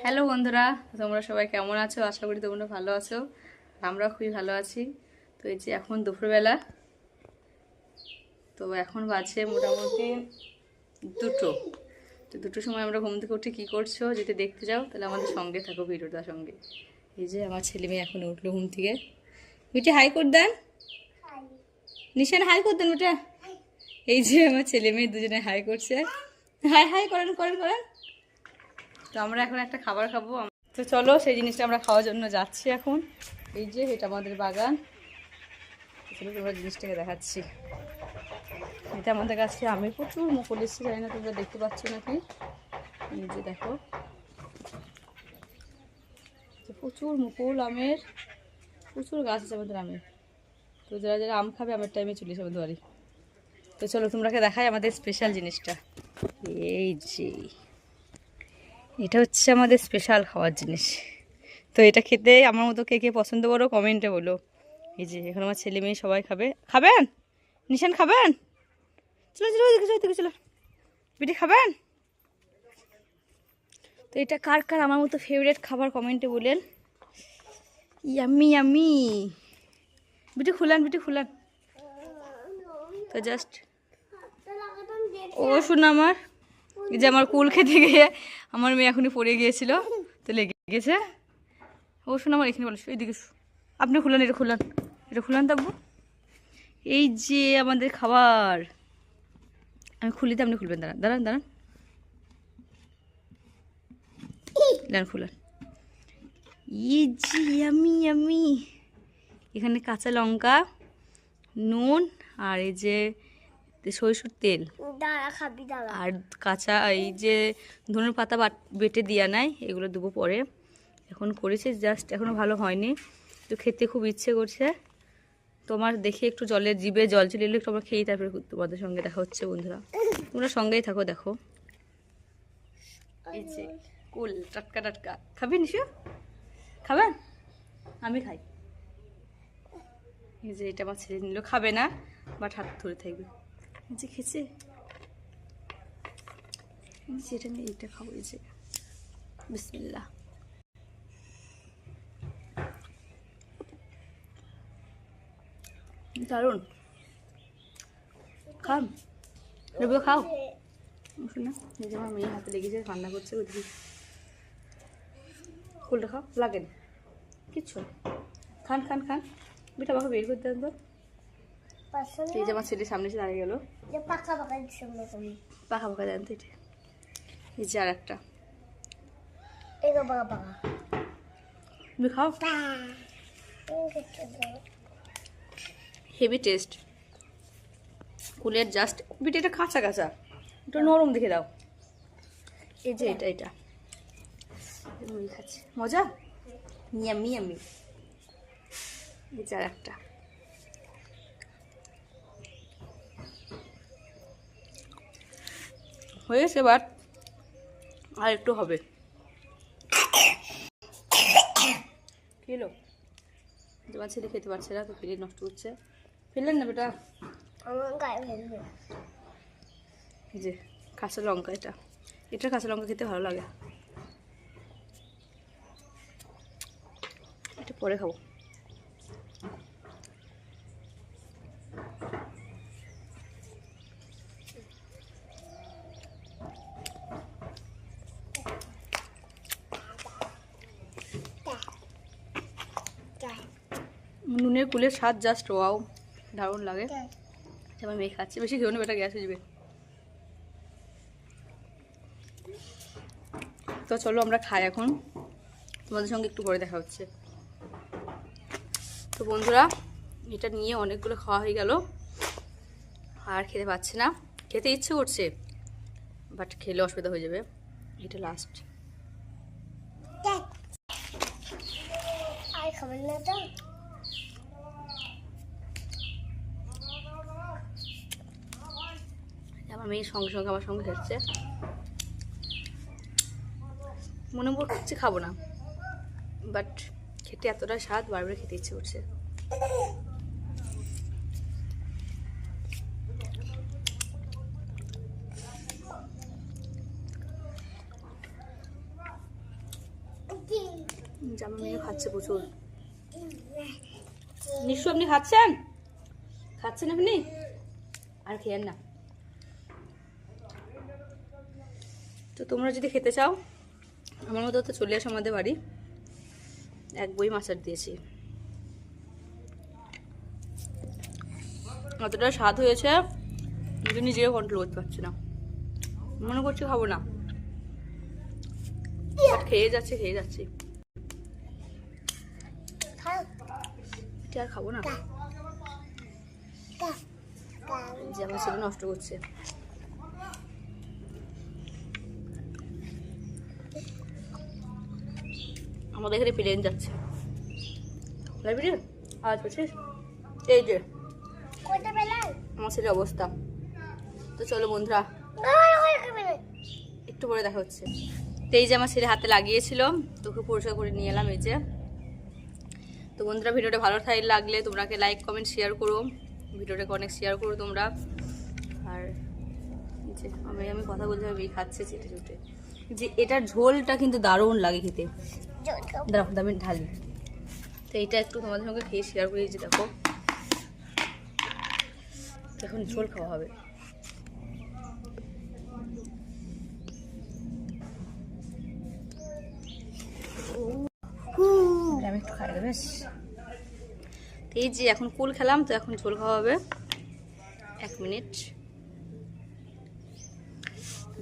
Hello বন্ধুরা, তোমরা সবাই কেমন আছো? আশা করি তোমরা ভালো আছো। আমরা খুবই ভালো আছি। তো এই যে এখন দুপুরবেলা, তো এখন বাজে মোটামুটি 2টো। তো 2টোর সময় আমরা ঘুম থেকে উঠে কী করছো যদি দেখতে যাও তাহলে আমাদের সঙ্গে থাকো, ভিডিওটার সঙ্গে। এই যে আমার ছেলে মেয়ে এখন উঠলো ঘুম থেকে। মিঠে হাই করে দেন, নিশান হাই করে দেন বেটা। এই যে আমার ছেলে মেয়ে দুজনে হাই করছে। হাই হাই করেন করেন করেন। তো আমরা এখন একটা খাবার খাবো। তো চলো সেই জিনিসটা আমরা খাওয়ার জন্য যাচ্ছি এখন। এই যে এটা আমাদের বাগান। চলো তোমরা জিনিসটাকে দেখাচ্ছি। এটা আমাদের কাছে আমের প্রচুর মুকুল এসছে, জানি না তোমরা দেখতে পাচ্ছ নাকি। এই যে দেখো, প্রচুর মুকুল আমের, প্রচুর গাছ আছে আমাদের আমের। তো যারা যারা আম খাবে আমের টাইমে চলে এসে আমাদের বাড়ি। তো চলো তোমরাকে দেখাই আমাদের স্পেশাল জিনিসটা। এই যে এটা হচ্ছে আমাদের স্পেশাল খাওয়ার জিনিস। তো এটা খেতে আমার মতো কে কে পছন্দ করো কমেন্টে বলো। এই যে এখন আমার ছেলে মেয়ে সবাই খাবে। খাবেন? নিশান খাবেন? চলো চলো ওইদিকে চলো। বিটি খাবেন? তো এটা কার কার আমার মতো ফেভারিট খাবার কমেন্টে বলেন। Yummy yummy. বিটি খুলান, বিটি খুলান। তো জাস্ট ও শোনা আমার, এই যে আমার কুল খেতে গিয়ে আমার মেয়ে এখনই পড়ে গিয়েছিল, তো লেগে গেছে। ও শোনা আমার এখানে বলো, এইদিকে আপনি খুলান, এটা খুলান, এটা খুলান তাবু। এই যে আমাদের খাবার, আমি খুলিতে আপনি খুলবেন। দাঁড়ান দাঁড়ান দাঁড়ান, দাঁড়ান খুলান। এই যে আমি আমি এখানে কাঁচা লঙ্কা, নুন, আর এই যে সরিষার তেল, আর কাঁচা এই যে ধনের পাতা বেটে দেওয়া নাই, এগুলো দেবো পরে। এখন করেছে জাস্ট, এখনও ভালো হয়নি। তো খেতে খুব ইচ্ছে করছে। তোমার দেখে একটু জলের জিভে জল চলে এলে একটু আমরা খেয়ে তারপরে তোমাদের সঙ্গে দেখা হচ্ছে বন্ধুরা। তোমরা সঙ্গেই থাকো, দেখো। এই যে কুল টাটকা টাটকা। খাবি নিশু? খাবেন? আমি খাই। এই যে এটা আমার ছেলে নিল, খাবে না বাট হাত ধরে থাকবে। এই যে খেয়েছে, এটা আমি এইটা খাবো। এই যে বিসমিল্লাহ। দারুণ। খাম রবি খাও শোনা। এই যে আমার মেয়ে হাতে লেগেছে, রান্না করছে ওইদিকে। কুলটা খাও, লাগেন কিচ্ছু। খান খান খান, বেটা আমাকে বের করতে দেন তো। এই যে আমার ছেলের সামনে এসে দাঁড়িয়ে গেল। পাখা পাখা দেন তো এটা। এই যে আর একটা, তুমি খাও। হেভি টেস্ট কুলের, জাস্ট বিট এটা কাঁচা কাঁচা, একটু নরম দেখে দাও। এই যে এটা এটা মুড়ি খাচ্ছি, মজা ইয়াম্মি ইয়াম্মি। এই যে আর একটা, হয়েছে বাট আর একটু হবে। খেলো, তোমার ছেলে খেতে পারছে না তো প্লেট নষ্ট করছে। ফেললেন না বেটা, এই যে কাঁচা লঙ্কা, এটা এটা কাঁচা লঙ্কা খেতে ভালো লাগে। এটা পরে খাবো। নুনের কুলের স্বাদ জাস্ট ওয়াও, দারুণ লাগে। আমার মেয়ে খাচ্ছে, বেশি খেয়েও না বেটা, গ্যাস হয়ে যাবে। তো চলো আমরা খাই এখন, তোমাদের সঙ্গে একটু পরে দেখা হচ্ছে। তো বন্ধুরা এটা নিয়ে অনেকগুলো খাওয়া হয়ে গেল, আর খেতে পাচ্ছে না। খেতে ইচ্ছে করছে বাট খেলে অসুবিধা হয়ে যাবে। এটা লাস্ট। আমার মেয়ের সঙ্গে সঙ্গে আমার সঙ্গে খেচ্ছে, মনে করছে খাবো না বাট খেতে এতটা স্বাদ, বারবার খেতে ইচ্ছে করছে। জামা মেয়ে খাচ্ছে প্রচুর। নিশ্চয় আপনি খাচ্ছেন? খাচ্ছেন আপনি? আর খেয়েন না। তো তোমরা যদি খেতে চাও আমার মতো তো চলে আসো আমাদের বাড়ি। এক বই আচার দিয়েছি, অতটা স্বাদ হয়েছে কিন্তু নিজেও কন্ট্রোল করতে পারছি না, মনে করছি খাবো না, খেয়ে যাচ্ছি আর খাবো না। যে আমার ছেলে নষ্ট করছে। আমাদের এখানে প্লেন যাচ্ছে, আজ বলছিস এই যে আমার ছেলের অবস্থা। তো চলো বন্ধুরা একটু পরে দেখা হচ্ছে। তো এই যে আমার ছেলে হাতে লাগিয়েছিল, তোকে পরিষ্কার করে নিয়ে এলাম এই যে। তো বন্ধুরা ভিডিওটা ভালো লাগলে তোমরাকে লাইক কমেন্ট শেয়ার করো, ভিডিওটাকে অনেক শেয়ার করো তোমরা। আর যে আমি কথা বলতে হবে খাচ্ছে চেটে চুটে, যে এটার ঝোলটা কিন্তু দারুণ লাগে খেতে। দাঁড়াও আমি ঢালি। তো এটা একটু তোমাদের সঙ্গে খেয়ে শেয়ার করে যে দেখো এখন ঝোল খাওয়া হবে। আমি একটু খাই বেশ। এই যে এখন কুল খেলাম, তো এখন ঝোল খাওয়া হবে। 1 মিনিট,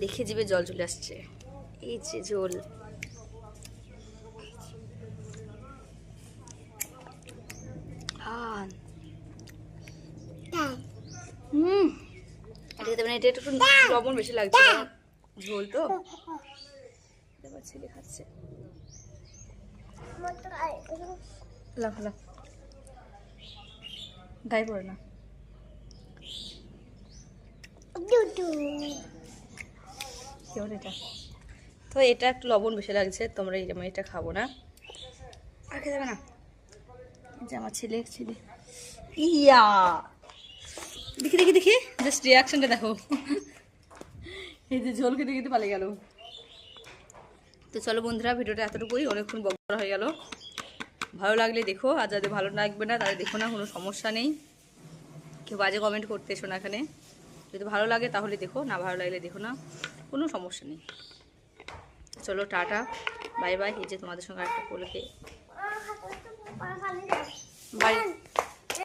দেখে জিভে জল চলে আসছে। এই যে ঝোল, এটা একটু লবণ বেশি লাগছে, ঝোল তো ছেলে খাচ্ছে। গায়ে পড়ে না এটা। তো এটা একটু লবণ বেশি লাগছে, তোমরা আমি এটা খাবো না, আর খেতে যাবে না। যে আমার ছেলে ইয়া দেখি জাস্ট রিয়াকশনটা দেখো। এই যে ঝোল খেতে পালিয়ে গেল। তো চলো বন্ধুরা ভিডিওটা এতটুকুই, অনেকক্ষণ বকরা হয়ে গেল। ভালো লাগলে দেখো, আর যাদের ভালো লাগবে না তাদের দেখো না, কোনো সমস্যা নেই। কেউ বাজে কমেন্ট করতে এসো না এখানে। যদি ভালো লাগে তাহলে দেখো, না ভালো লাগলে দেখো না, কোনো সমস্যা নেই। চলো টাটা বাই বাই। এই যে তোমাদের সঙ্গে একটা কোলে খেয়ে বাই।